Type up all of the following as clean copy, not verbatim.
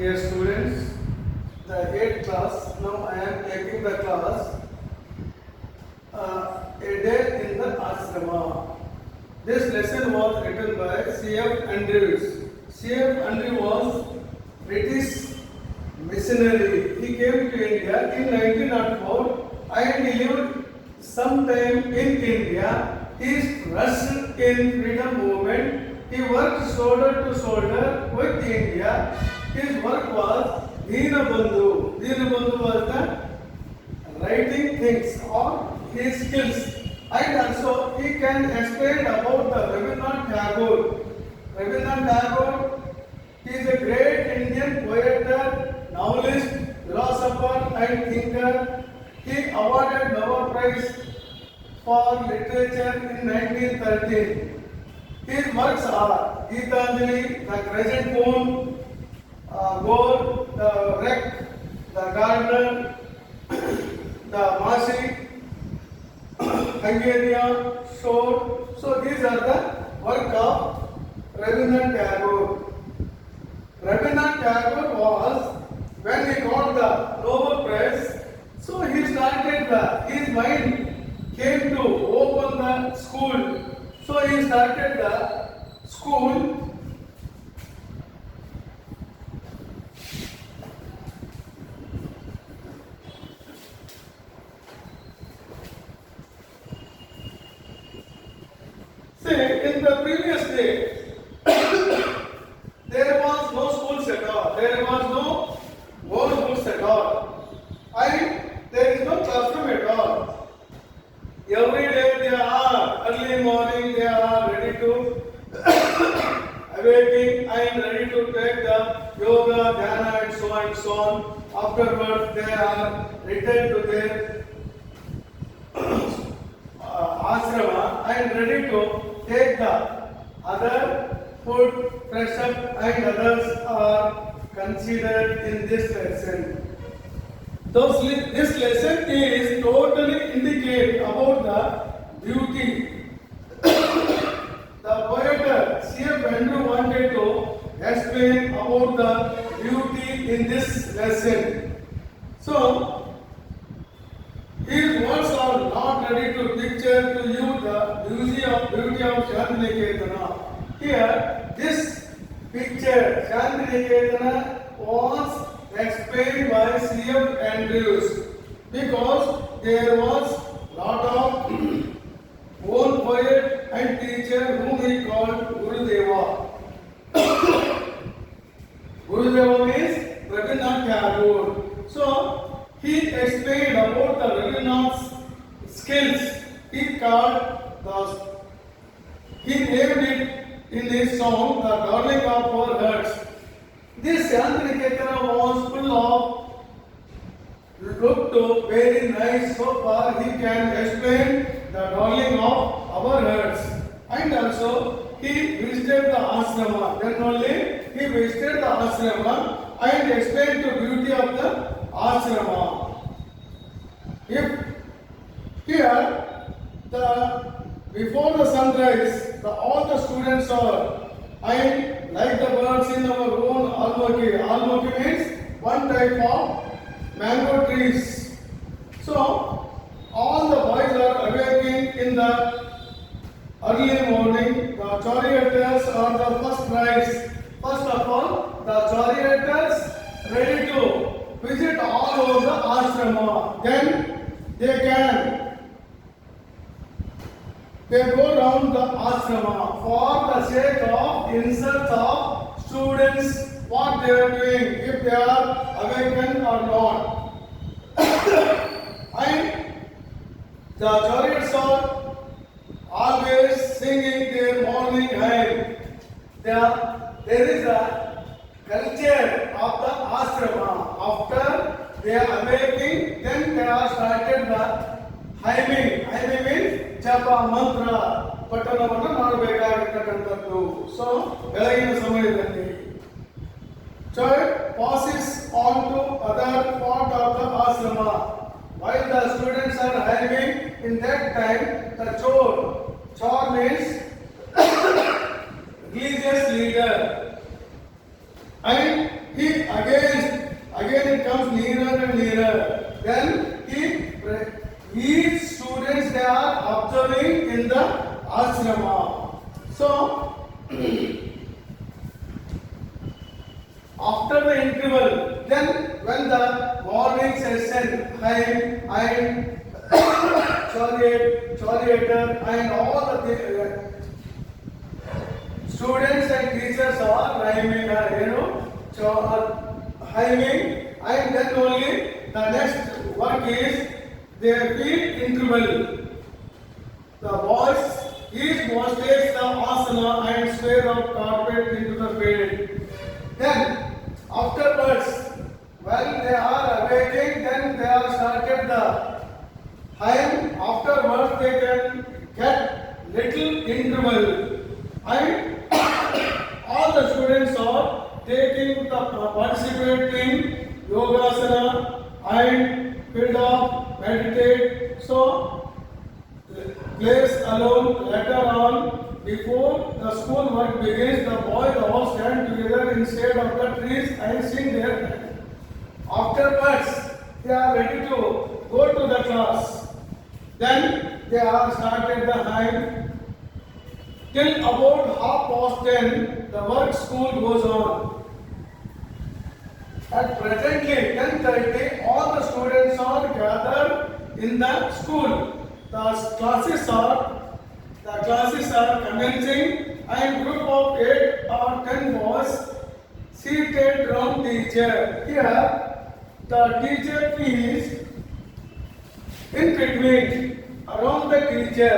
Dear students, the 8th class, now I am taking the class A Day in the Ashrama. This lesson was written by C.F. Andrews. C.F. Andrews was British missionary. He came to India in 1904 and he lived some time in India. He is rushed in freedom movement. He worked shoulder to shoulder with India. His work was Deenabandhu. Deenabandhu was the writing things or his skills. And also he can explain about the Rabindranath Tagore. Rabindranath Tagore is a great Indian poet, novelist, philosopher and thinker. He awarded Nobel Prize for Literature in 1913. His works are Gitanjali, The Crescent Moon, Gore, The Wreck, The Gardener, The Masi, Hungarian, Shore. So these are the work of Rabindranath Tagore. Rabindranath Tagore was, when he got the Nobel Prize, so he started his mind came to open the school. So he started the school. See, in the previous day, there was no schools at all. There was no war books at all. And there is no classroom at all. Every day they are early morning, they are ready to awaking and ready to take the yoga, dhyana and so on. Afterwards they are returned to their ashrama and ready to take the other food, fresh up and others are considered in this lesson. This lesson is totally indicate about the beauty. The poet C.F. Andrews wanted to explain about the beauty in this lesson. So, his words are not ready to picture to you the beauty of Shantiniketan. Here, this picture, Shantiniketan, was explained by C.F. Andrews because there was lot of own poet and teacher whom he called Gurudeva. Gurudeva means Rabindranath Tagore. So he explained about the Rabindranath's skills. He named it in his song, The Darling of Our Hearts. This Shantiniketan was full of looked very nice. So far he can explain the darling of our hearts. And also he visited the ashrama. Then only he visited the ashrama and explained the beauty of the ashrama. If here before the sunrise, all the students are and like the birds in our own almaki. Almaki means one type of mango trees. So all the boys are awaking in the early morning. The charioteers are the first rise. First of all, the charioteers ready to visit all over the ashrama. Then they go round the ashrama for the sake of insult of students, what they are doing, if they are awakened or not. And the chariots are always singing their morning hymn. There is a culture of the ashrama. After they are awaking, then they are started the hymning. Hymning means japa mantra ಪಠಣವನ್ನು ಮಾಡಬೇಕಾಗಿರತಕ್ಕಂಥದ್ದು. So ಬೆಳಗಿನ ಸಮಯದಲ್ಲಿ child passes on to other part of the ashrama. While the students are hymning, in that time the chor means religious leader, and he again it comes nearer and nearer. Then each students they are observing in the ashrama. So after the interval, then when the morning session, and charioteer and all the students and teachers are rhyming, hymning, and then only the next work is their feet interval. The boys, each boy takes the asana and square of carpet into the field. Then afterwards, when they are awaiting, then they are started the hymn. Afterwards, they can get little interval, and all the students are taking the participating yogasana and field of meditate. So place alone later on. Before the school work begins, the boys all stand together in shade of the trees and sing their hymn. Afterwards, they are ready to go to the class. Then they are started the hymn. Till about 10:30, the work school goes on. At presently 10:30, all the students are gathered in the school. The classes are commencing, and group of 8 or 10 boys seated around teacher. Here, the teacher is in between, around the teacher.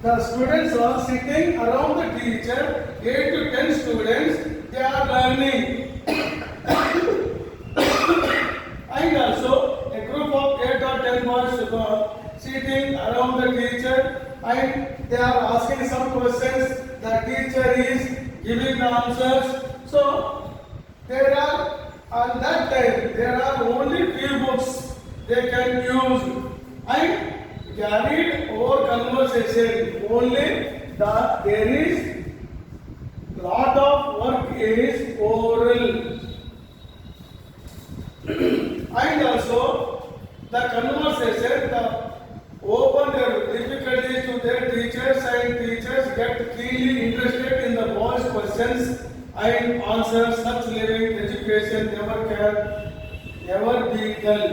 The students are sitting around the teacher, 8 to 10 students, they are learning. And also, a group of 8 or 10 boys sitting around the teacher, and they are asking some questions. The teacher is giving the answers. So there are at that time there are only few books they can use, and carried over conversation. Only there is lot of work is oral, and also the conversation the open their difficulties to their teachers, and teachers get keenly interested in the boys' questions and answers. Such living education never be dull.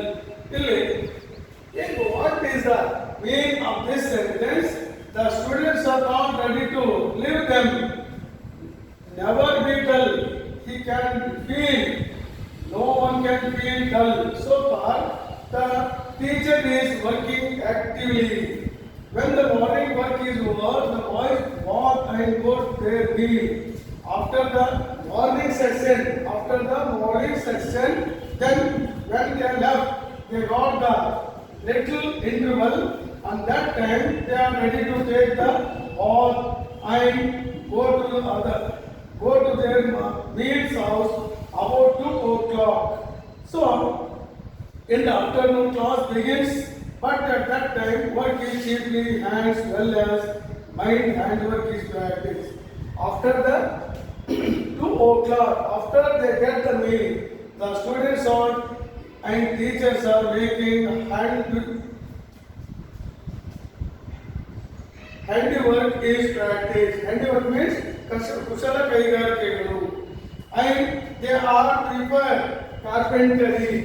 What is the meaning of this sentence? The students are not ready to leave them. Never be dull. He can feel. No one can feel dull. So far, the teacher is working actively. When the morning work is over, the boys walk and go to their meal. After the morning session, then when they left, they got the little interval, and that time they are ready to take the bath and go to their meal's house about 2 o'clock. So in the afternoon class begins, but at that time work is chiefly hands well as mind handwork is practiced. After the 2 o'clock, after they get the meal, the students are and teachers are making handiwork is practiced. Handiwork means kushala kaigarikagalu, and they are prepared carpentry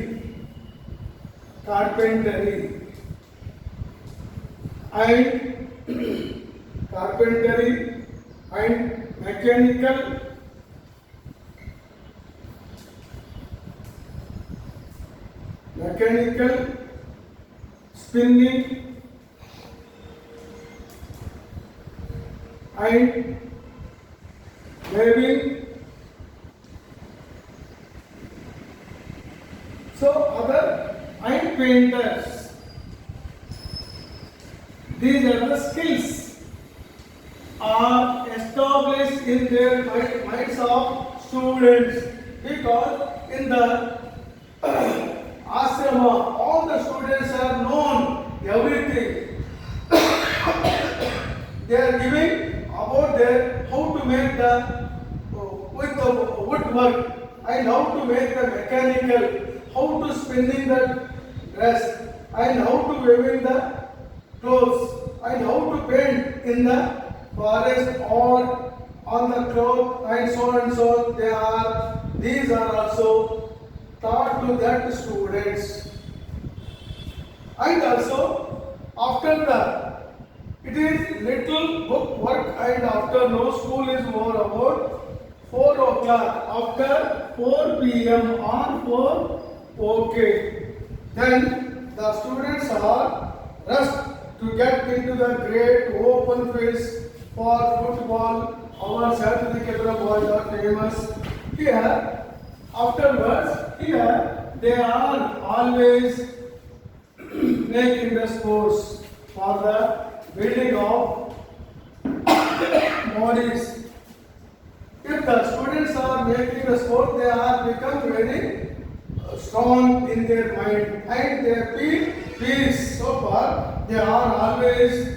and mechanical spinning and weaving. So other and painters. These are the skills are established in their minds of students, because in the ashrama all the students are known everything. They are giving about their how to make the with the woodwork and how to make the mechanical, how to spinning the dress, and how to weaving the clothes, and how to paint in the forest or on the cloth, and so and so. These are also taught to that students. And also after that, it is little book work, and after no school is more about 4 o'clock, after 4 p.m. or 4 OK. Then the students are rushed to get into the great open fields for football. Our Saturday Kedra boys are famous. Here, afterwards, here they are always making the sports for the building of bodies. If the students are making the sport, they are become very strong in their mind and they feel peace. So far, they are always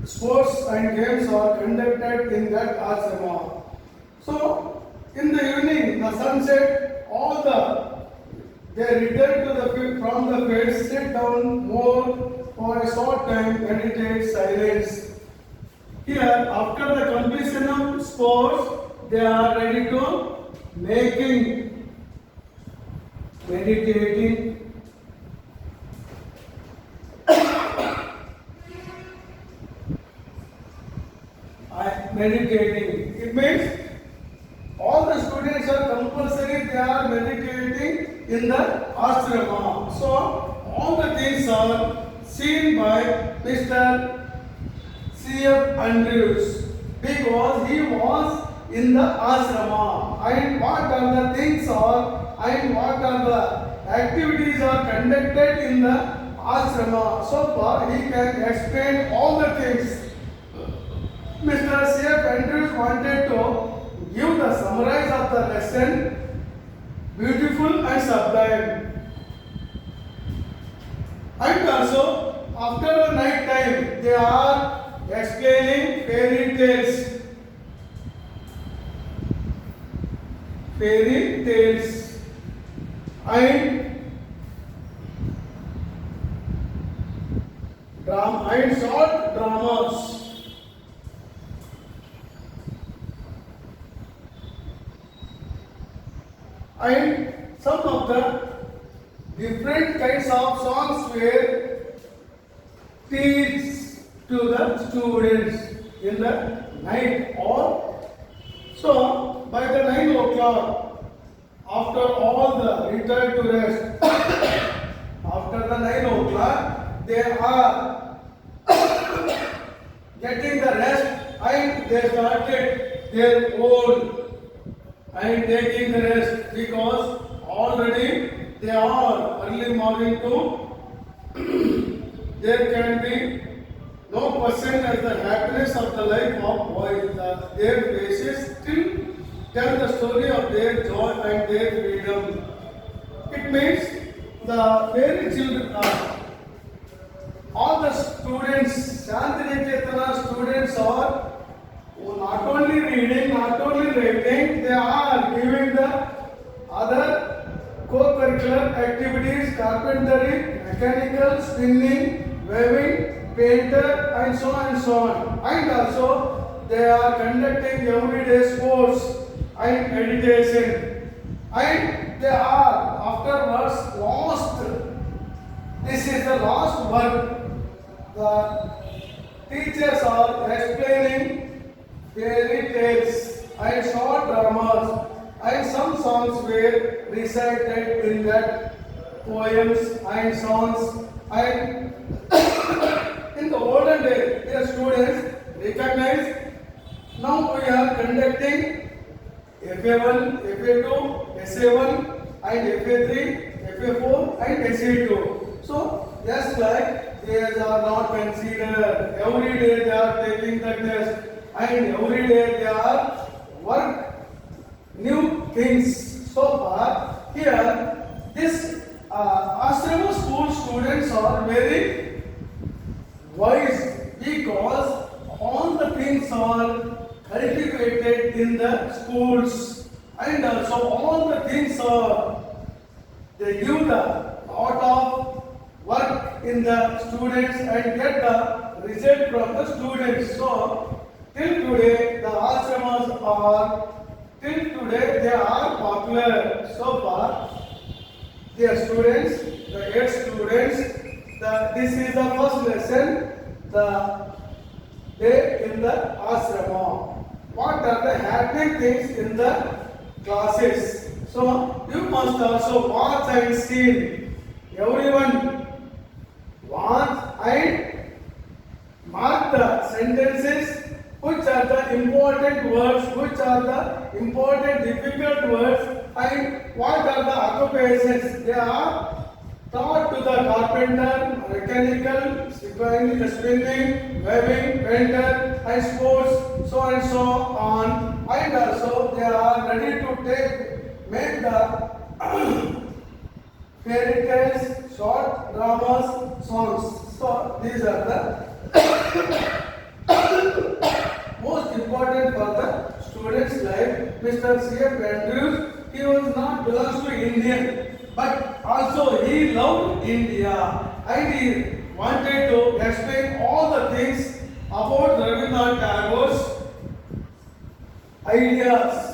sports and games are conducted in that ashrama. So, in the evening, the sunset, they return to the field from the field, sit down more for a short time, meditate, silence. Here, after the completion of sports, they are ready to meditating. Meditating. It means all the students are compulsory, they are meditating in the ashrama. So, all the things are seen by Mr. C.F. Andrews because he was in the ashrama. And what are the things are and what are the activities are conducted in the ashrama. So far, he can explain all the things. Mr. C.F. Andrews wanted to give the summary of the lesson, beautiful and sublime. And also, after the night time, they are explaining fairy tales. Fairy tales and drama and short dramas. And some of the different kinds of songs were teach to the students in the night or so by the 9 o'clock after all the return to rest after the 9 o'clock they are getting the rest and they started their own and taking the rest because already they are early morning to there can be no question as the happiness of the life of boys. Their faces still tell the story of their joy and their freedom. It means the very children all the students, Shantiniketan students are not only reading, not only writing, they are giving the other co-curricular activities, carpentry, mechanical, spinning, weaving, painter, and so on. And also, they are conducting everyday sports and meditation. And they are afterwards lost. This is the last work. The teachers are explaining fairy tales and short dramas and some songs were recited in that poems and songs and in the olden days the students recognized. Now we are conducting FA1, FA2, SA1 and FA3, FA4 and SA2. So just like they are not considered, every day they are taking the test and every day they are work new things. So far here this ashrama school students are very wise because all the things are cultivated in the schools and also they give the lot of work in the students and get the result from the students. So till today the ashramas are they are popular. So far their students, the 8 students, this is the first lesson, the day in the ashrama. What are the happening things in the classes? So you must also watch and see. Everyone watch and mark the sentences. Which are the important words? Which are the important difficult words? And what are the occupations? They are taught to the carpenter, mechanical, spinning, weaving, painter, and sports, so and so on. And also they are ready to make the fairy tales, short dramas, songs. So these are the most important for the student's life. Mr. C.F. Andrews, he was not belongs to Indian, but also he loved India and he wanted to explain all the things about Rabindranath Tagore's ideas.